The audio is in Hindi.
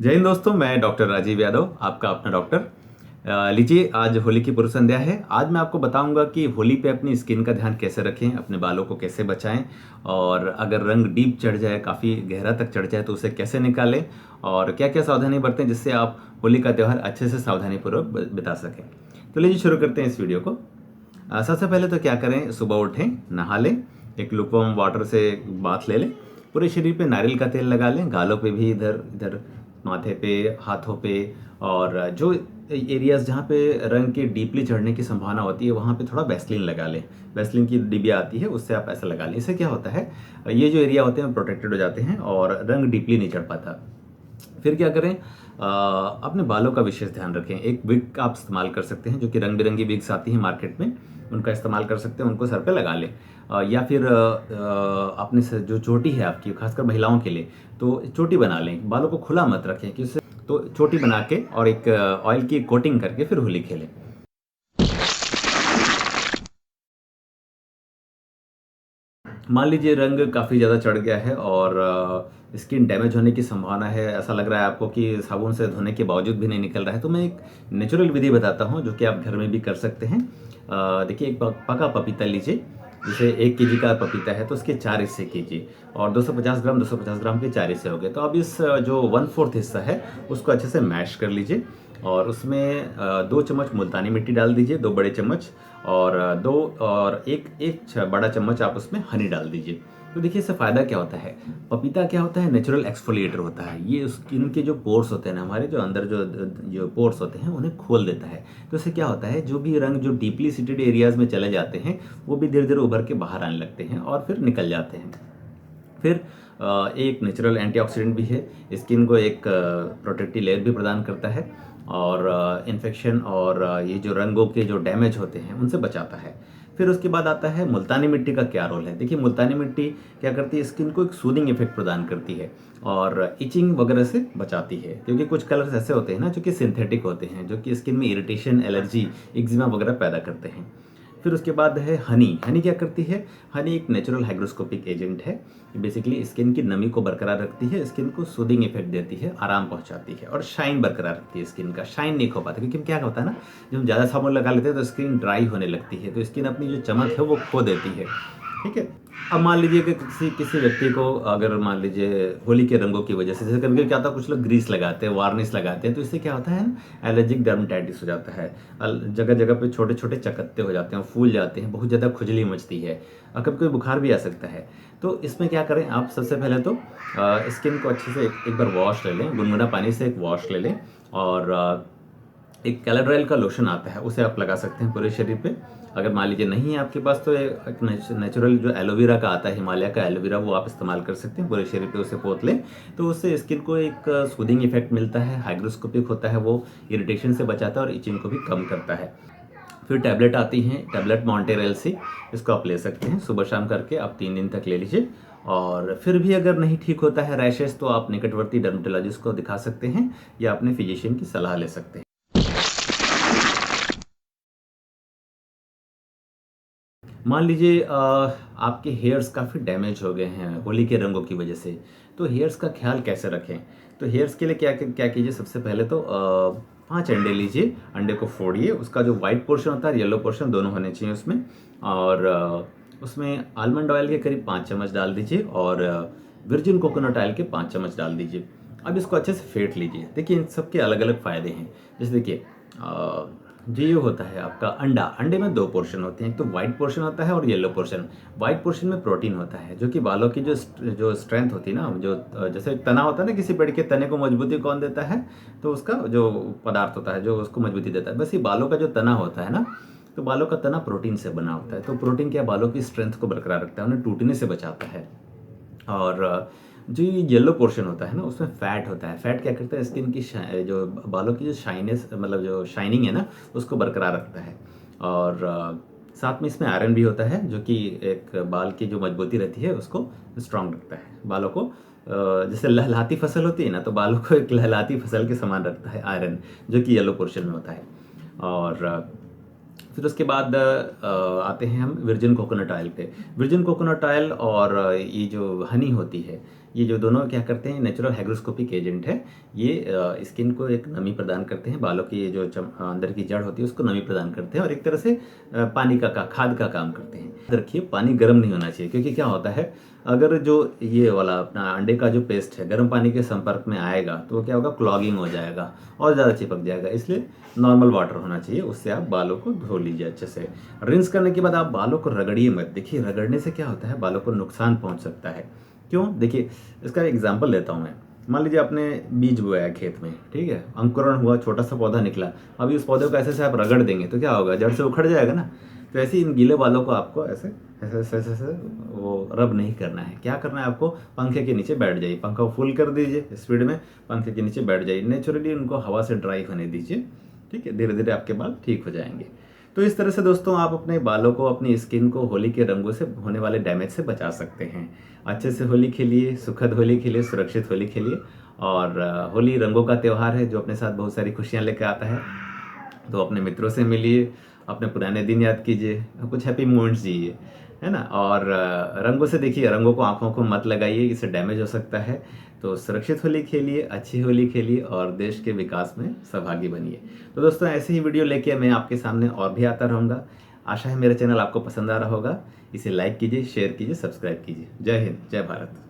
जय हिंद दोस्तों, मैं डॉक्टर राजीव यादव, आपका अपना डॉक्टर। लीजिए, आज होली की पूर्व संध्या है। आज मैं आपको बताऊंगा कि होली पे अपनी स्किन का ध्यान कैसे रखें, अपने बालों को कैसे बचाएं, और अगर रंग डीप चढ़ जाए, काफ़ी गहरा तक चढ़ जाए तो उसे कैसे निकालें, और क्या क्या सावधानी बरतें जिससे आप होली का त्यौहार अच्छे से सावधानीपूर्वक बिता सकें। तो लीजिए शुरू करते हैं इस वीडियो को। सबसे पहले तो क्या करें, सुबह उठें, नहा लें, एक लुकवार्म वाटर से बाथ ले लें, पूरे शरीर पे नारियल का तेल लगा लें, गालों पे भी, इधर इधर माथे पे, हाथों पे, और जो एरियाज जहाँ पे रंग के डीपली चढ़ने की संभावना होती है वहाँ पे थोड़ा वैसलीन लगा लें। वैसलीन की डिबिया आती है, उससे आप ऐसा लगा लें। इससे क्या होता है, ये जो एरिया होते हैं प्रोटेक्टेड हो जाते हैं और रंग डीपली नहीं चढ़ पाता। फिर क्या करें, अपने बालों का विशेष ध्यान रखें। एक विग आप इस्तेमाल कर सकते हैं, जो कि रंग बिरंगी विग्स आती हैं मार्केट में, उनका इस्तेमाल कर सकते हैं, उनको सर पे लगा लें। या फिर अपने से जो चोटी है आपकी, खासकर महिलाओं के लिए, तो चोटी बना लें। बालों को खुला मत रखें, कि उससे तो चोटी बना के और एक ऑयल की कोटिंग करके फिर होली खेलें। मान लीजिए रंग काफ़ी ज़्यादा चढ़ गया है और स्किन डैमेज होने की संभावना है, ऐसा लग रहा है आपको कि साबुन से धोने के बावजूद भी नहीं निकल रहा है, तो मैं एक नेचुरल विधि बताता हूँ जो कि आप घर में भी कर सकते हैं। देखिए, एक पका पपीता लीजिए। जैसे 1 केजी का पपीता है तो उसके 4 हिस्से कीजिए, और 250 ग्राम के 4 हिस्से हो गए। तो अब इस जो 1/4 हिस्सा है उसको अच्छे से मैश कर लीजिए, और उसमें 2 चम्मच मुल्तानी मिट्टी डाल दीजिए, 2 बड़े चम्मच, और एक बड़ा चम्मच आप उसमें हनी डाल दीजिए। तो देखिए, इससे फ़ायदा क्या होता है। पपीता क्या होता है, नेचुरल एक्सफोलिएटर होता है। ये स्किन के जो पोर्स होते हैं ना, हमारे जो अंदर जो पोर्स होते हैं उन्हें खोल देता है। तो इससे क्या होता है, जो भी रंग जो डीपली सीटेड एरियाज में चले जाते हैं वो भी धीरे धीरे उभर के बाहर आने लगते हैं और फिर निकल जाते हैं। फिर एक नेचुरल एंटीऑक्सीडेंट भी है, स्किन को एक प्रोटेक्टिव लेयर भी प्रदान करता है, और इन्फेक्शन और ये जो रंगों के जो डैमेज होते हैं उनसे बचाता है। फिर उसके बाद आता है मुल्तानी मिट्टी का क्या रोल है। देखिए, मुल्तानी मिट्टी क्या करती है, स्किन को एक सूदिंग इफेक्ट प्रदान करती है और इचिंग वगैरह से बचाती है, क्योंकि कुछ कलर्स ऐसे होते हैं ना जो कि सिंथेटिक होते हैं, जो कि स्किन में इरिटेशन, एलर्जी, एक्जिमा वगैरह पैदा करते हैं। फिर उसके बाद है हनी। हनी क्या करती है, हनी एक नेचुरल हाइग्रोस्कोपिक एजेंट है। बेसिकली स्किन की नमी को बरकरार रखती है, स्किन को सूदिंग इफेक्ट देती है, आराम पहुंचाती है, और शाइन बरकरार रखती है। स्किन का शाइन नहीं खो पाता, क्योंकि क्या होता है ना, जब हम ज़्यादा साबुन लगा लेते हैं तो स्किन ड्राई होने लगती है, तो स्किन अपनी जो चमक है वो खो देती है। ठीक है। अब मान लीजिए कि किसी किसी व्यक्ति को, अगर मान लीजिए होली के रंगों की वजह से, जैसे कभी कभी क्या होता है, कुछ लोग ग्रीस लगाते हैं, वार्निश लगाते हैं, तो इससे क्या होता है ना, एलर्जिक डर्मेटाइटिस हो जाता है। जगह जगह पे छोटे छोटे चकत्ते हो जाते हैं, फूल जाते हैं, बहुत ज़्यादा खुजली मचती है, और कभी कभी बुखार भी आ सकता है। तो इसमें क्या करें, आप सबसे पहले तो स्किन को अच्छे से एक बार वॉश ले लें, गुनगुना पानी से एक वॉश ले लें, और एक कैलेड्राइल का लोशन आता है, उसे आप लगा सकते हैं पूरे शरीर पे। अगर मान लीजिए नहीं है आपके पास, तो एक नेचुरल जो एलोवेरा का आता है, हिमालय का एलोवेरा, वो आप इस्तेमाल कर सकते हैं, पूरे शरीर पे उसे पोत लें। तो उससे स्किन को एक सूदिंग इफेक्ट मिलता है, हाइग्रोस्कोपिक होता है, वो इरिटेशन से बचाता है और इचिंग को भी कम करता है। फिर टैबलेट आती हैं, टैबलेट मॉन्टेरेल सी, इसको आप ले सकते हैं सुबह शाम करके, आप 3 दिन तक ले लीजिए। और फिर भी अगर नहीं ठीक होता है रैशेस, तो आप निकटवर्ती डर्मेटोलॉजिस्ट को दिखा सकते हैं, या अपने फिजिशियन की सलाह ले सकते हैं। मान लीजिए आपके हेयर्स काफ़ी डैमेज हो गए हैं होली के रंगों की वजह से, तो हेयर्स का ख्याल कैसे रखें। तो हेयर्स के लिए क्या क्या कीजिए, सबसे पहले तो 5 अंडे लीजिए, अंडे को फोड़िए, उसका जो वाइट पोर्शन होता है, येलो पोर्शन, दोनों होने चाहिए उसमें, और उसमें आलमंड ऑयल के करीब 5 चम्मच डाल दीजिए, और वर्जिन कोकोनट ऑयल के 5 चम्मच डाल दीजिए। अब इसको अच्छे से फेंट लीजिए। देखिए, इन सबके अलग अलग फ़ायदे हैं। जैसे देखिए, जो ये होता है आपका अंडा, अंडे में 2 पोर्शन होते हैं, एक तो वाइट पोर्शन होता है और येलो पोर्शन। वाइट पोर्शन में प्रोटीन होता है, जो कि बालों की जो स्ट्रेंथ होती है ना, जो जैसे एक तना होता है ना, किसी पेड़ के तने को मजबूती कौन देता है, तो उसका जो पदार्थ होता है जो उसको मजबूती देता है, बस ये बालों का जो तना होता है ना, तो बालों का तना प्रोटीन से बना होता है। तो प्रोटीन क्या, बालों की स्ट्रेंथ को बरकरार रखता है, उन्हें टूटने से बचाता है। और जो ये येलो पोर्शन होता है ना, उसमें फैट होता है। फैट क्या करता है, स्किन की जो बालों की जो शाइनेस, मतलब जो शाइनिंग है ना, उसको बरकरार रखता है। और साथ में इसमें आयरन भी होता है, जो कि एक बाल की जो मजबूती रहती है उसको स्ट्रांग रखता है। बालों को जैसे लहलहाती फसल होती है ना, तो बालों को एक लहलहाती फसल के समान रखता है आयरन, जो कि येलो पोर्शन में होता है। और फिर उसके बाद आते हैं हम वर्जिन कोकोनट ऑयल पे। वर्जिन कोकोनट ऑयल और ये जो हनी होती है, ये जो दोनों क्या करते हैं, नेचुरल हाइग्रोस्कोपिक एजेंट है। ये स्किन को एक नमी प्रदान करते हैं, बालों की ये जो अंदर की जड़ होती है उसको नमी प्रदान करते हैं और एक तरह से पानी का खाद का काम करते हैं। याद रखिए पानी गर्म नहीं होना चाहिए, क्योंकि क्या होता है अगर जो ये वाला अपना अंडे का जो पेस्ट है गर्म पानी के संपर्क में आएगा तो वो क्या होगा, क्लॉगिंग हो जाएगा और ज़्यादा चिपक जाएगा। इसलिए नॉर्मल वाटर होना चाहिए, उससे आप बालों को धो लीजिए अच्छे से। रिंस करने के बाद आप बालों को रगड़िए मत। देखिए रगड़ने से क्या होता है, बालों को नुकसान पहुंच सकता है। क्यों? देखिए इसका एग्जाम्पल लेता हूँ मैं। मान लीजिए आपने बीज बोया खेत में, ठीक है, अंकुरण हुआ, छोटा सा पौधा निकला। अभी उस पौधे को ऐसे से आप रगड़ देंगे तो क्या होगा, जड़ से उखड़ जाएगा ना। तो ऐसे इन गीले बालों को आपको ऐसे ऐसे ऐसे ऐसे ऐसे वो रब नहीं करना है। क्या करना है आपको, पंखे के नीचे बैठ जाइए, पंखा फुल कर दीजिए स्पीड में, पंखे के नीचे बैठ जाइए, नेचुरली उनको हवा से ड्राई होने दीजिए। ठीक है, धीरे धीरे आपके बाल ठीक हो जाएंगे। तो इस तरह से दोस्तों आप अपने बालों को, अपनी स्किन को होली के रंगों से होने वाले डैमेज से बचा सकते हैं। अच्छे से होली खेलिए, सुखद होली खेलिए, सुरक्षित होली खेलिए। और होली रंगों का त्यौहार है जो अपने साथ बहुत सारी खुशियाँ लेकर आता है। तो अपने मित्रों से मिलिए, अपने पुराने दिन याद कीजिए, कुछ हैप्पी मोमेंट्स जिए, है ना। और रंगों से देखिए, रंगों को आंखों को मत लगाइए, इससे डैमेज हो सकता है। तो सुरक्षित होली खेलिए, अच्छी होली खेलिए और देश के विकास में सहभागी बनिए। तो दोस्तों ऐसे ही वीडियो लेके मैं आपके सामने और भी आता रहूँगा। आशा है मेरा चैनल आपको पसंद आ रहा होगा। इसे लाइक कीजिए, शेयर कीजिए, सब्सक्राइब कीजिए। जय हिंद, जय भारत।